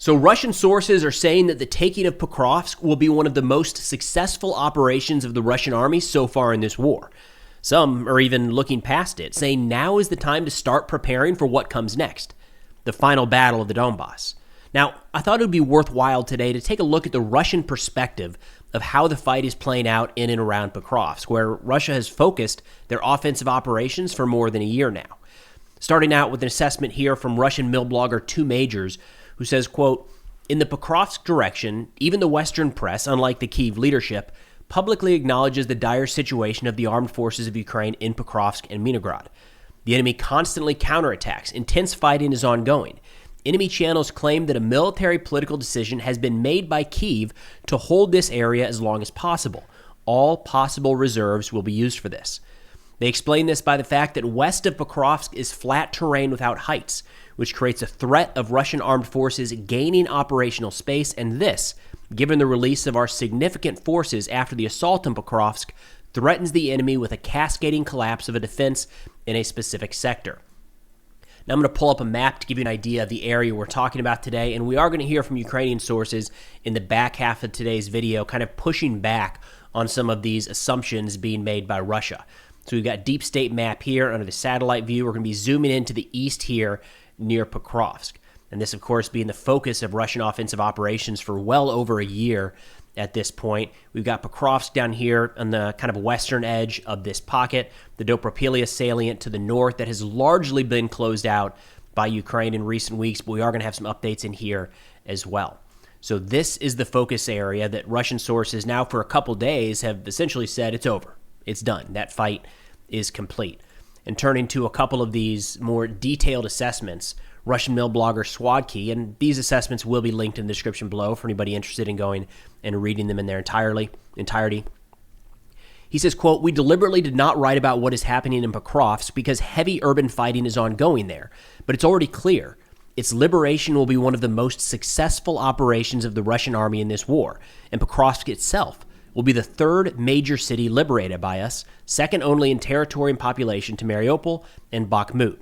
So Russian sources are saying that the taking of Pokrovsk will be one of the most successful operations of the Russian army so far in this war. Some are even looking past it, saying now is the time to start preparing for what comes next, the final battle of the Donbas. Now, I thought it would be worthwhile today to take a look at the Russian perspective of how the fight is playing out in and around Pokrovsk, where Russia has focused their offensive operations for more than a year now. Starting out with an assessment here from Russian mill blogger 2 Majors, who says, quote, "In the Pokrovsk direction, even the Western press, unlike the Kyiv leadership, publicly acknowledges the dire situation of the armed forces of Ukraine in Pokrovsk and Leningrad. The enemy constantly counterattacks. Intense fighting is ongoing. Enemy channels claim that a military political decision has been made by Kyiv to hold this area as long as possible. All possible reserves will be used for this." They explain this by the fact that west of Pokrovsk is flat terrain without heights, which creates a threat of Russian armed forces gaining operational space, and this, given the release of our significant forces after the assault on Pokrovsk, threatens the enemy with a cascading collapse of a defense in a specific sector. Now I'm going to pull up a map to give you an idea of the area we're talking about today, and we are going to hear from Ukrainian sources in the back half of today's video, kind of pushing back on some of these assumptions being made by Russia. So we've got deep state map here under the satellite view. We're going to be zooming into the east here near Pokrovsk. And this, of course, being the focus of Russian offensive operations for well over a year at this point. We've got Pokrovsk down here on the kind of western edge of this pocket, the Dobropilia salient to the north that has largely been closed out by Ukraine in recent weeks, but we are going to have some updates in here as well. So this is the focus area that Russian sources now for a couple days have essentially said it's over. It's done. That fight is complete. And turning to a couple of these more detailed assessments, Russian mill blogger Swadkey, and these assessments will be linked in the description below for anybody interested in going and reading them in their entirety. He says, quote, "We deliberately did not write about what is happening in Pokrovsk because heavy urban fighting is ongoing there, but it's already clear. Its liberation will be one of the most successful operations of the Russian army in this war, and Pokrovsk itself will be the 3rd major city liberated by us, second only in territory and population to Mariupol and Bakhmut."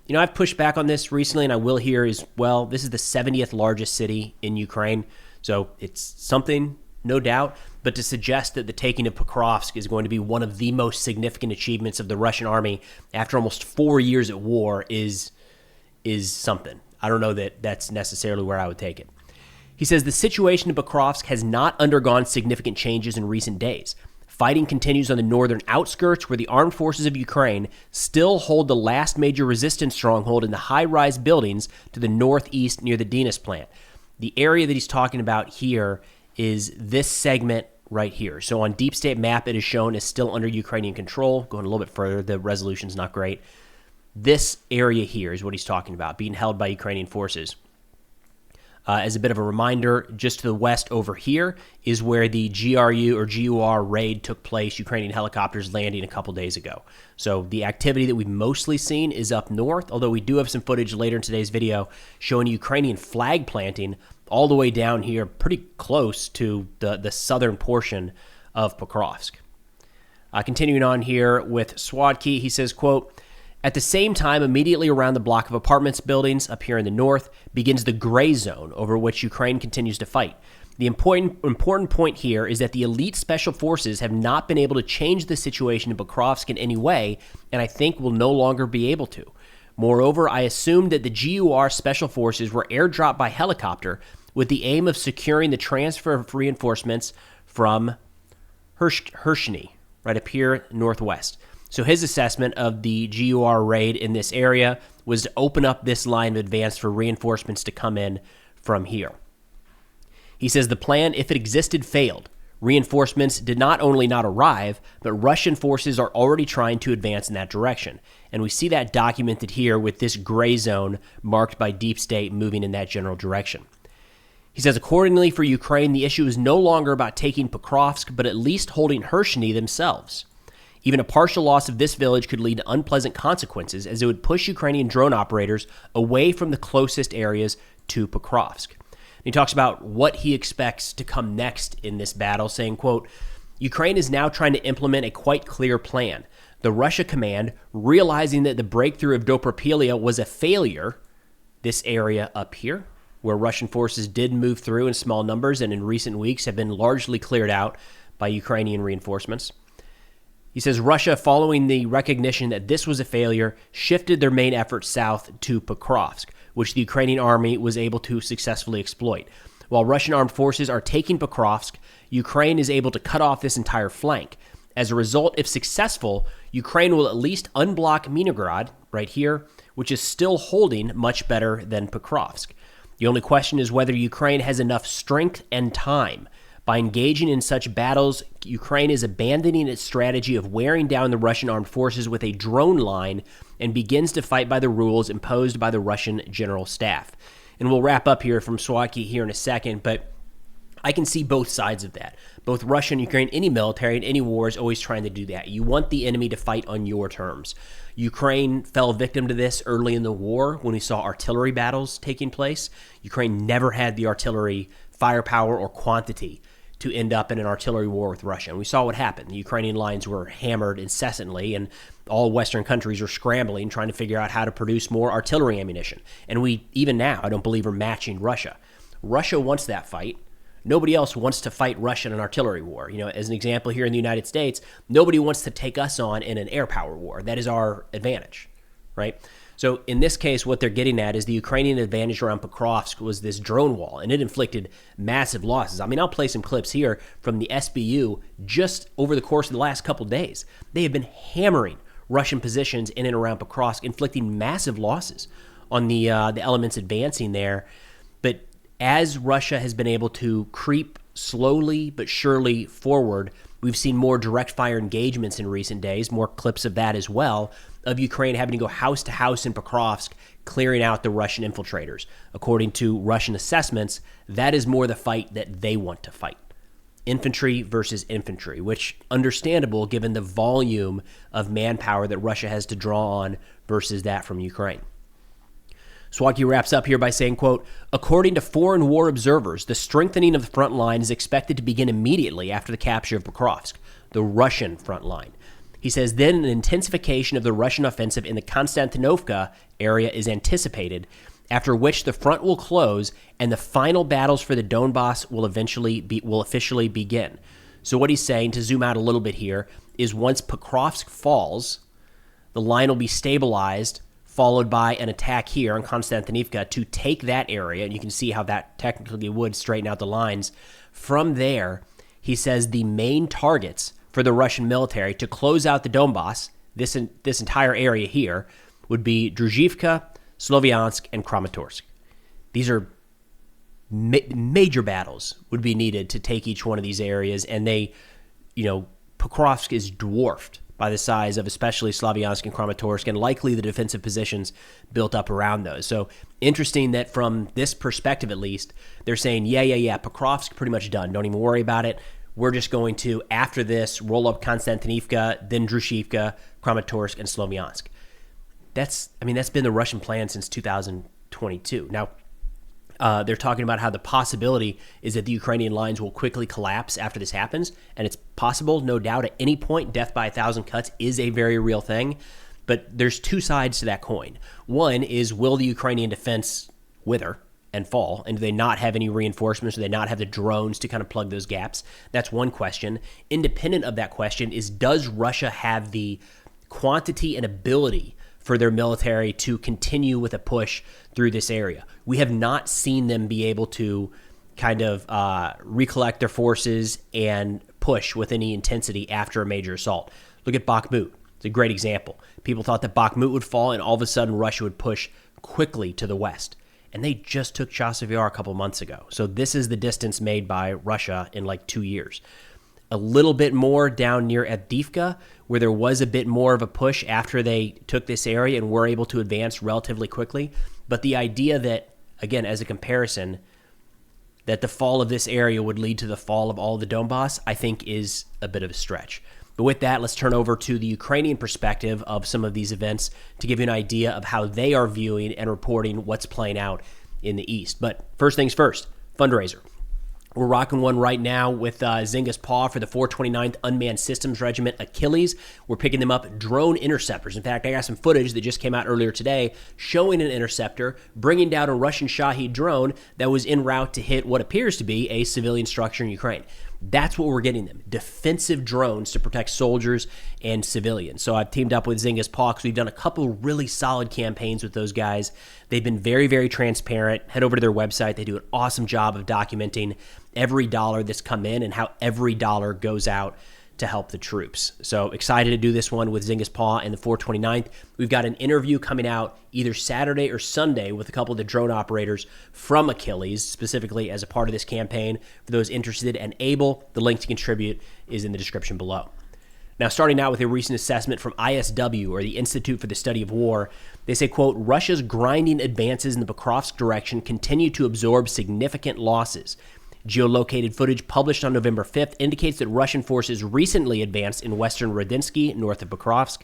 You know, I've pushed back on this recently, and I will here as well. This is the 70th largest city in Ukraine, so it's something, no doubt. But to suggest that the taking of Pokrovsk is going to be one of the most significant achievements of the Russian army after almost 4 years at war is something. I don't know that that's necessarily where I would take it. He says the situation in Pokrovsk has not undergone significant changes in recent days. Fighting continues on the northern outskirts where the armed forces of Ukraine still hold the last major resistance stronghold in the high-rise buildings to the northeast near the Donbas plant. The area that he's talking about here is this segment right here. So on Deep State map, it is shown as still under Ukrainian control. Going a little bit further, the resolution's not great. This area here is what he's talking about, being held by Ukrainian forces. As a bit of a reminder, just to the west over here is where the GRU or GUR raid took place, Ukrainian helicopters landing a couple days ago. So the activity that we've mostly seen is up north, although we do have some footage later in today's video showing Ukrainian flag planting all the way down here, pretty close to the southern portion of Pokrovsk. Continuing on here with Swadkey, he says, quote, "At the same time, immediately around the block of apartments buildings up here in the north begins the gray zone over which Ukraine continues to fight. The important point here is that the elite special forces have not been able to change the situation in Pokrovsk in any way, and I think will no longer be able to. Moreover, I assumed that the GUR special forces were airdropped by helicopter with the aim of securing the transfer of reinforcements from Hershny, right up here northwest. So his assessment of the GUR raid in this area was to open up this line of advance for reinforcements to come in from here. He says the plan, if it existed, failed. Reinforcements did not only not arrive, but Russian forces are already trying to advance in that direction. And we see that documented here with this gray zone marked by Deep State moving in that general direction. He says, accordingly, for Ukraine, the issue is no longer about taking Pokrovsk, but at least holding Hershny themselves. Even a partial loss of this village could lead to unpleasant consequences, as it would push Ukrainian drone operators away from the closest areas to Pokrovsk. And he talks about what he expects to come next in this battle, saying, quote, Ukraine is now trying to implement a quite clear plan. The Russia command, realizing that the breakthrough of Dobropilia was a failure, this area up here, where Russian forces did move through in small numbers and in recent weeks have been largely cleared out by Ukrainian reinforcements. He says Russia, following the recognition that this was a failure, shifted their main efforts south to Pokrovsk, which the Ukrainian army was able to successfully exploit. While Russian armed forces are taking Pokrovsk, Ukraine is able to cut off this entire flank. As a result, if successful, Ukraine will at least unblock Minograd, right here, which is still holding much better than Pokrovsk. The only question is whether Ukraine has enough strength and time. By engaging in such battles, Ukraine is abandoning its strategy of wearing down the Russian armed forces with a drone line and begins to fight by the rules imposed by the Russian general staff. And we'll wrap up here from Swacky here in a second, but I can see both sides of that. Both Russia and Ukraine, any military in any war is always trying to do that. You want the enemy to fight on your terms. Ukraine fell victim to this early in the war when we saw artillery battles taking place. Ukraine never had the artillery firepower or quantity to end up in an artillery war with Russia. And we saw what happened. The Ukrainian lines were hammered incessantly, and all Western countries are scrambling, trying to figure out how to produce more artillery ammunition. And we, even now, I don't believe are matching Russia. Russia wants that fight. Nobody else wants to fight Russia in an artillery war. You know, as an example here in the United States, nobody wants to take us on in an air power war. That is our advantage, right? So in this case, what they're getting at is the Ukrainian advantage around Pokrovsk was this drone wall, and it inflicted massive losses. I mean, I'll play some clips here from the SBU just over the course of the last couple days. They have been hammering Russian positions in and around Pokrovsk, inflicting massive losses on the elements advancing there. But as Russia has been able to creep slowly but surely forward, we've seen more direct fire engagements in recent days, more clips of that as well, of Ukraine having to go house to house in Pokrovsk, clearing out the Russian infiltrators. According to Russian assessments, that is more the fight that they want to fight. Infantry versus infantry, which understandable given the volume of manpower that Russia has to draw on versus that from Ukraine. Swacky wraps up here by saying, quote, according to foreign war observers, the strengthening of the front line is expected to begin immediately after the capture of Pokrovsk, the Russian front line. He says then an intensification of the Russian offensive in the Konstantinovka area is anticipated, after which the front will close and the final battles for the Donbas will officially begin. So what he's saying, to zoom out a little bit here, is once Pokrovsk falls, the line will be stabilized, followed by an attack here on Konstantinivka to take that area, and you can see how that technically would straighten out the lines. From there, he says the main targets for the Russian military to close out the Donbas, this entire area here, would be Druzhivka, Sloviansk, and Kramatorsk. These are major battles would be needed to take each one of these areas, and Pokrovsk is dwarfed by the size of especially Sloviansk and Kramatorsk, and likely the defensive positions built up around those. So interesting that from this perspective at least, they're saying, yeah, Pokrovsk pretty much done. Don't even worry about it. We're just going to, after this, roll up Konstantinivka, then Druzhivka, Kramatorsk, and Sloviansk. That's been the Russian plan since 2022. Now, they're talking about how the possibility is that the Ukrainian lines will quickly collapse after this happens, and it's possible, no doubt, at any point, death by 1,000 cuts is a very real thing, but there's two sides to that coin. One is, will the Ukrainian defense wither and fall, and do they not have any reinforcements? Do they not have the drones to kind of plug those gaps? That's one question. Independent of that question is, does Russia have the quantity and ability for their military to continue with a push through this area? We have not seen them be able to kind of recollect their forces and push with any intensity after a major assault. Look at Bakhmut. It's a great example. People thought that Bakhmut would fall, and all of a sudden Russia would push quickly to the west. And they just took Chasiv Yar a couple months ago. So this is the distance made by Russia in like 2 years. A little bit more down near Avdiivka, where there was a bit more of a push after they took this area and were able to advance relatively quickly. But the idea that, again, as a comparison, that the fall of this area would lead to the fall of all the Donbas, I think is a bit of a stretch. But with that, let's turn over to the Ukrainian perspective of some of these events to give you an idea of how they are viewing and reporting what's playing out in the East. But first things first, fundraiser. We're rocking one right now with Zynga's Paw for the 429th Unmanned Systems Regiment Achilles. We're picking them up drone interceptors. In fact, I got some footage that just came out earlier today showing an interceptor bringing down a Russian Shahed drone that was en route to hit what appears to be a civilian structure in Ukraine. That's what we're getting them, defensive drones to protect soldiers and civilians. So I've teamed up with Zynga's Paw because we've done a couple really solid campaigns with those guys. They've been very, very transparent. Head over to their website. They do an awesome job of documenting every dollar that's come in and how every dollar goes out to help the troops. So excited to do this one with Zynga's Paw and the 429th. We've got an interview coming out either Saturday or Sunday with a couple of the drone operators from Achilles, specifically as a part of this campaign. For those interested and able, the link to contribute is in the description below. Now, starting out with a recent assessment from ISW, or the Institute for the Study of War, they say, quote, Russia's grinding advances in the Pokrovsk direction continue to absorb significant losses. Geolocated footage published on November 5th indicates that Russian forces recently advanced in western Rodinsky, north of Pokrovsk.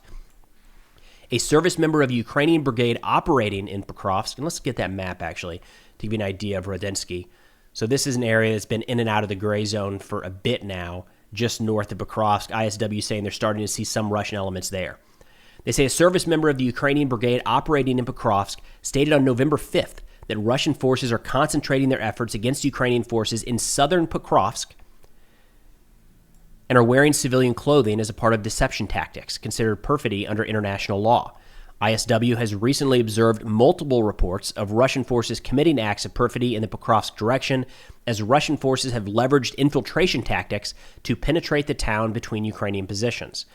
A service member of a Ukrainian brigade operating in Pokrovsk, and let's get that map actually to give you an idea of Rodinsky. So this is an area that's been in and out of the gray zone for a bit now, just north of Pokrovsk. ISW saying they're starting to see some Russian elements there. They say a service member of the Ukrainian brigade operating in Pokrovsk stated on November 5th that Russian forces are concentrating their efforts against Ukrainian forces in southern Pokrovsk and are wearing civilian clothing as a part of deception tactics, considered perfidy under international law. ISW has recently observed multiple reports of Russian forces committing acts of perfidy in the Pokrovsk direction, as Russian forces have leveraged infiltration tactics to penetrate the town between Ukrainian positions.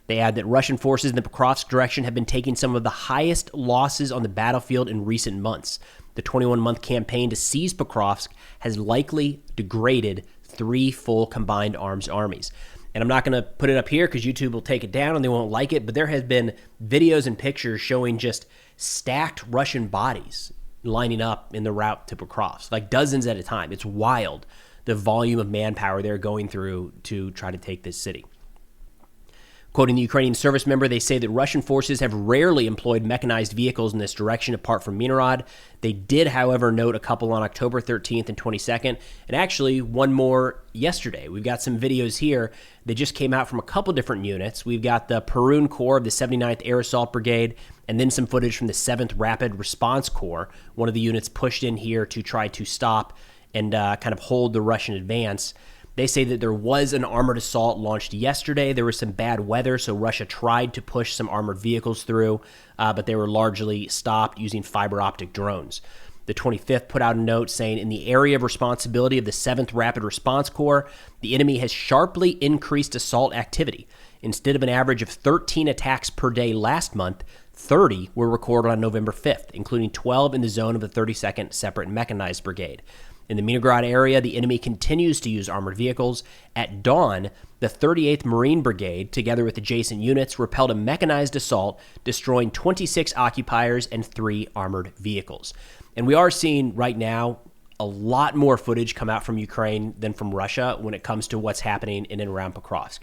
They add that Russian forces in the Pokrovsk direction have been taking some of the highest losses on the battlefield in recent months. The 21-month campaign to seize Pokrovsk has likely degraded 3 full combined arms armies. And I'm not going to put it up here because YouTube will take it down and they won't like it, but there has been videos and pictures showing just stacked Russian bodies lining up in the route to Pokrovsk, like dozens at a time. It's wild, the volume of manpower they're going through to try to take this city. Quoting the Ukrainian service member, they say that Russian forces have rarely employed mechanized vehicles in this direction apart from Minarod. They did, however, note a couple on October 13th and 22nd, and actually one more yesterday. We've got some videos here that just came out from a couple different units. We've got the Perun Corps of the 79th Air Assault Brigade, and then some footage from the 7th Rapid Response Corps, one of the units pushed in here to try to stop and kind of hold the Russian advance. They say that there was an armored assault launched yesterday. There was some bad weather, so Russia tried to push some armored vehicles through, but they were largely stopped using fiber optic drones. The 25th put out a note saying, in the area of responsibility of the 7th Rapid Response Corps, the enemy has sharply increased assault activity. Instead of an average of 13 attacks per day last month, 30 were recorded on November 5th, including 12 in the zone of the 32nd Separate Mechanized Brigade. In the Minograd area, the enemy continues to use armored vehicles. At dawn, the 38th Marine Brigade, together with adjacent units, repelled a mechanized assault, destroying 26 occupiers and 3 armored vehicles. And we are seeing right now a lot more footage come out from Ukraine than from Russia when it comes to what's happening in and around Pokrovsk.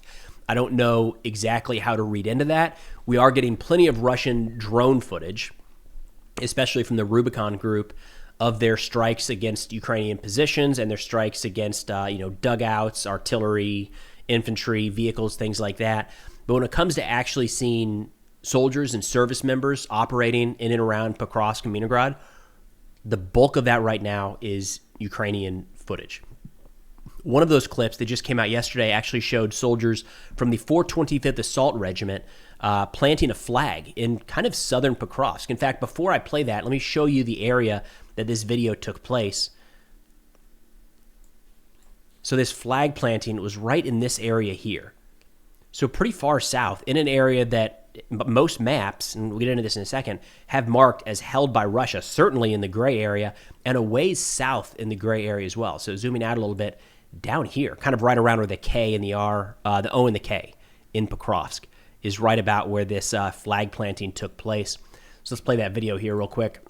I don't know exactly how to read into that. We are getting plenty of Russian drone footage, especially from the Rubicon group, of their strikes against Ukrainian positions and their strikes against, dugouts, artillery, infantry, vehicles, things like that. But when it comes to actually seeing soldiers and service members operating in and around Pokrovsk and Minograd, the bulk of that right now is Ukrainian footage. One of those clips that just came out yesterday actually showed soldiers from the 425th Assault Regiment planting a flag in kind of southern Pokrovsk. In fact, before I play that, let me show you the area that this video took place. So this flag planting was right in this area here. So pretty far south, in an area that most maps, and we'll get into this in a second, have marked as held by Russia, certainly in the gray area, and a ways south in the gray area as well. So zooming out a little bit, down here, kind of right around where the K and the R, the O and the K in Pokrovsk is right about where this flag planting took place. So let's play that video here real quick.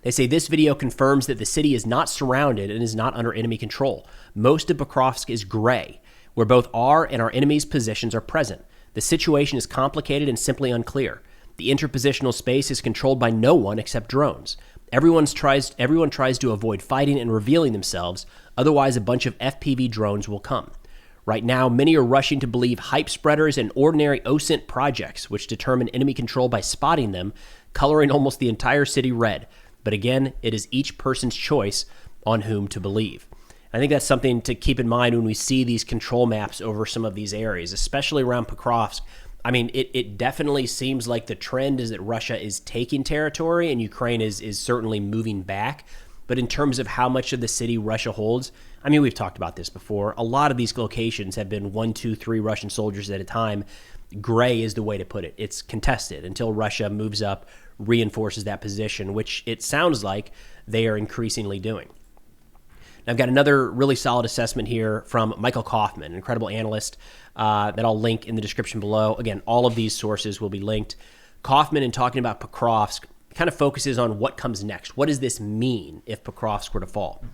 They say this video confirms that the city is not surrounded and is not under enemy control. Most of Pokrovsk is gray, where both our and our enemy's positions are present. The situation is complicated and simply unclear. The interpositional space is controlled by no one except drones. Everyone tries to avoid fighting and revealing themselves, otherwise a bunch of FPV drones will come. Right now, many are rushing to believe hype spreaders and ordinary OSINT projects, which determine enemy control by spotting them, coloring almost the entire city red. But again, it is each person's choice on whom to believe. I think that's something to keep in mind when we see these control maps over some of these areas, especially around Pokrovsk. I mean, it definitely seems like the trend is that Russia is taking territory and Ukraine is certainly moving back. But in terms of how much of the city Russia holds, I mean, we've talked about this before. A lot of these locations have been 1, 2, 3 Russian soldiers at a time. Gray is the way to put it. It's contested until Russia moves up, reinforces that position, which it sounds like they are increasingly doing. Now, I've got another really solid assessment here from Michael Kaufman, an incredible analyst that I'll link in the description below. Again, all of these sources will be linked. Kaufman, in talking about Pokrovsk, kind of focuses on what comes next. What does this mean if Pokrovsk were to fall?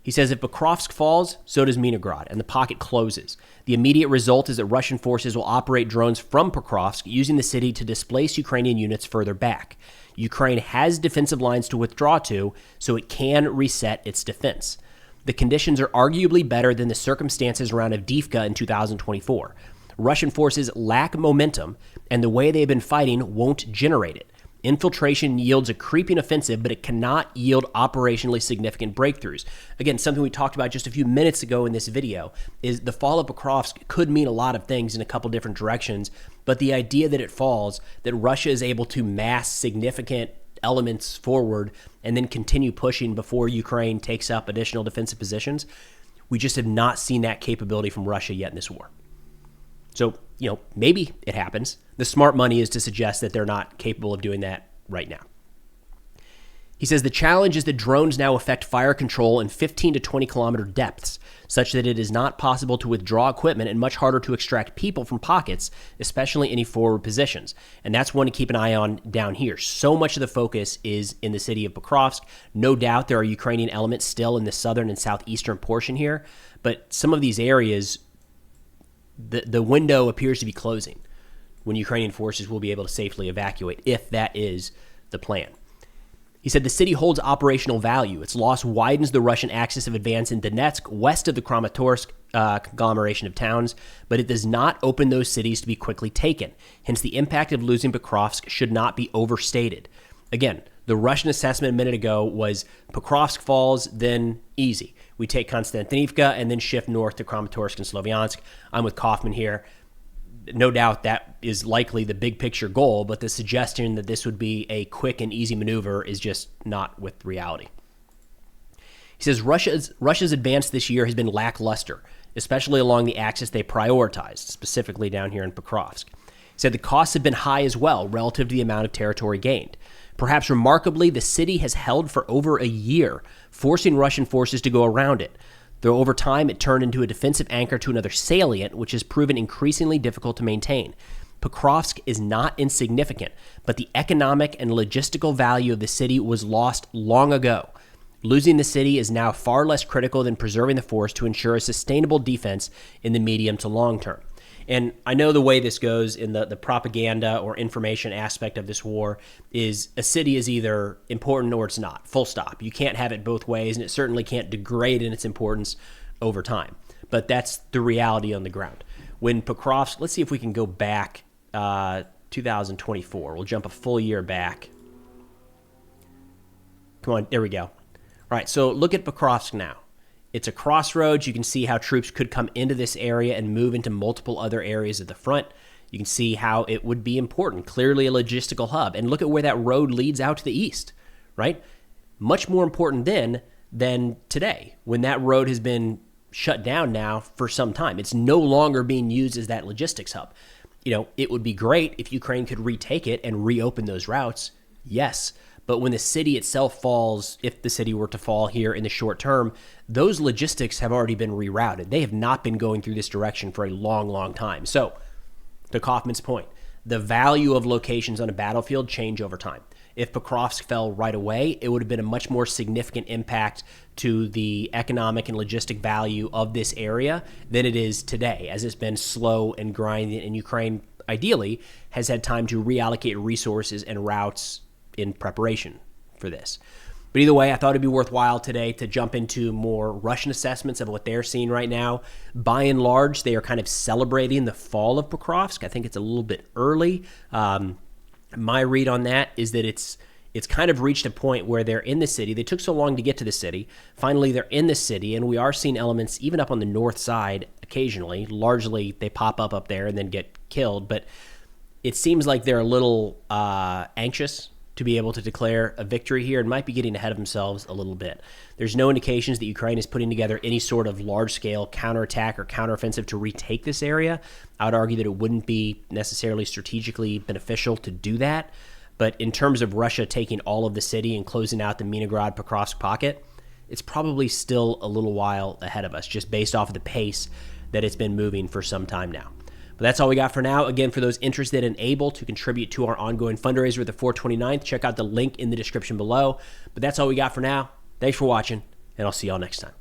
He says if Pokrovsk falls, so does Minograd, and the pocket closes. The immediate result is that Russian forces will operate drones from Pokrovsk, using the city to displace Ukrainian units further back. Ukraine has defensive lines to withdraw to, so it can reset its defense. The conditions are arguably better than the circumstances around Avdiivka in 2024. Russian forces lack momentum, and the way they've been fighting won't generate it. Infiltration yields a creeping offensive, but it cannot yield operationally significant breakthroughs. Again, something we talked about just a few minutes ago in this video is the fall of Pokrovsk could mean a lot of things in a couple different directions, but the idea that it falls, that Russia is able to mass significant elements forward and then continue pushing before Ukraine takes up additional defensive positions, we just have not seen that capability from Russia yet in this war. So, maybe it happens. The smart money is to suggest that they're not capable of doing that right now. He says the challenge is that drones now affect fire control in 15 to 20 kilometer depths, such that it is not possible to withdraw equipment and much harder to extract people from pockets, especially any forward positions. And that's one to keep an eye on down here. So much of the focus is in the city of Pokrovsk. No doubt there are Ukrainian elements still in the southern and southeastern portion here, but some of these areas, the window appears to be closing when Ukrainian forces will be able to safely evacuate, if that is the plan. He said the city holds operational value. Its loss widens the Russian axis of advance in Donetsk, west of the Kramatorsk conglomeration of towns, but it does not open those cities to be quickly taken. Hence, the impact of losing Pokrovsk should not be overstated. Again, the Russian assessment a minute ago was Pokrovsk falls, then easy. We take Konstantinivka and then shift north to Kramatorsk and Slovyansk. I'm with Kaufman here. No doubt that is likely the big picture goal, but the suggestion that this would be a quick and easy maneuver is just not with reality. He says Russia's advance this year has been lackluster, especially along the axis they prioritized, specifically down here in Pokrovsk. He said the costs have been high as well relative to the amount of territory gained. Perhaps remarkably, the city has held for over a year, forcing Russian forces to go around it. Though over time, it turned into a defensive anchor to another salient, which has proven increasingly difficult to maintain. Pokrovsk is not insignificant, but the economic and logistical value of the city was lost long ago. Losing the city is now far less critical than preserving the force to ensure a sustainable defense in the medium to long term. And I know the way this goes in the propaganda or information aspect of this war is a city is either important or it's not, full stop. You can't have it both ways, and it certainly can't degrade in its importance over time. But that's the reality on the ground. When Pokrovsk, let's see if we can go back 2024. We'll jump a full year back. Come on, there we go. All right, so look at Pokrovsk now. It's a crossroads. You can see how troops could come into this area and move into multiple other areas of the front. You can see how it would be important, clearly a logistical hub. And look at where that road leads out to the east, right? Much more important then than today, when that road has been shut down now for some time. It's no longer being used as that logistics hub. It would be great if Ukraine could retake it and reopen those routes. Yes. But when the city itself falls, if the city were to fall here in the short term, those logistics have already been rerouted. They have not been going through this direction for a long, long time. So, to Kaufman's point, the value of locations on a battlefield change over time. If Pokrovsk fell right away, it would have been a much more significant impact to the economic and logistic value of this area than it is today, as it's been slow and grinding, and Ukraine, ideally, has had time to reallocate resources and routes in preparation for this. But either way, I thought it'd be worthwhile today to jump into more Russian assessments of what they're seeing right now. By and large, they are kind of celebrating the fall of Pokrovsk. I think it's a little bit early. My read on that is that it's kind of reached a point where they're in the city. They took so long to get to the city. Finally, they're in the city, and we are seeing elements even up on the north side occasionally. Largely, they pop up there and then get killed. But it seems like they're a little anxious to be able to declare a victory here and might be getting ahead of themselves a little bit. There's no indications that Ukraine is putting together any sort of large-scale counterattack or counteroffensive to retake this area. I would argue that it wouldn't be necessarily strategically beneficial to do that. But in terms of Russia taking all of the city and closing out the Leningrad-Pokrovsk pocket, it's probably still a little while ahead of us, just based off of the pace that it's been moving for some time now. But that's all we got for now. Again, for those interested and able to contribute to our ongoing fundraiser at the 429th, check out the link in the description below. But that's all we got for now. Thanks for watching, and I'll see y'all next time.